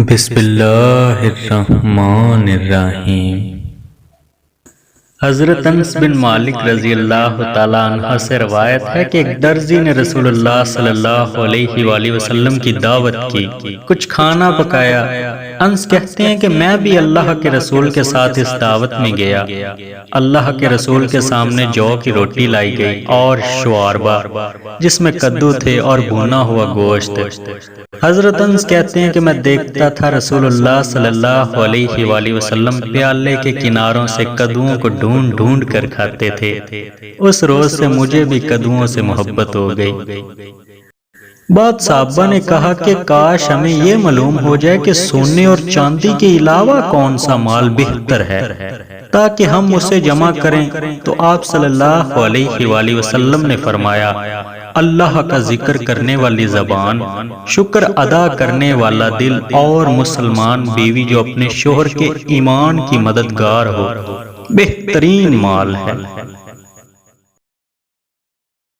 بسم اللہ الرحمن الرحیم۔ حضرت انس بن مالک رضی اللہ تعالیٰ عنہ سے روایت ہے کہ ایک درزی نے رسول اللہ صلی اللہ علیہ وآلہ وسلم کی دعوت کی، کچھ کھانا پکایا۔ انس کہتے ہیں کہ میں بھی اللہ کے رسول کے ساتھ اس دعوت میں گیا۔ اللہ کے رسول کے سامنے جو کی روٹی لائی گئی اور شواربہ جس میں کدو تھے اور بھونا ہوا گوشت۔ حضرت انس کہتے ہیں کہ میں دیکھتا تھا رسول اللہ صلی اللہ علیہ وآلہ وسلم پیالے کے کناروں سے کدوؤں کو ڈھونڈ ڈھونڈ کر کھاتے تھے۔ اس روز سے مجھے بھی کدوؤں سے محبت ہو گئی۔ بعض صحابہ نے کہا کہ کاش ہمیں یہ معلوم ہو جائے کہ سونے اور چاندی کے علاوہ کون سا مال بہتر ہے تاکہ ہم اسے جمع کریں، تو آپ صلی اللہ علیہ وآلہ وسلم نے فرمایا، اللہ کا ذکر کرنے والی زبان، شکر ادا کرنے والا دل اور مسلمان بیوی جو اپنے شوہر کے ایمان کی مددگار ہو، بہترین مال ہے۔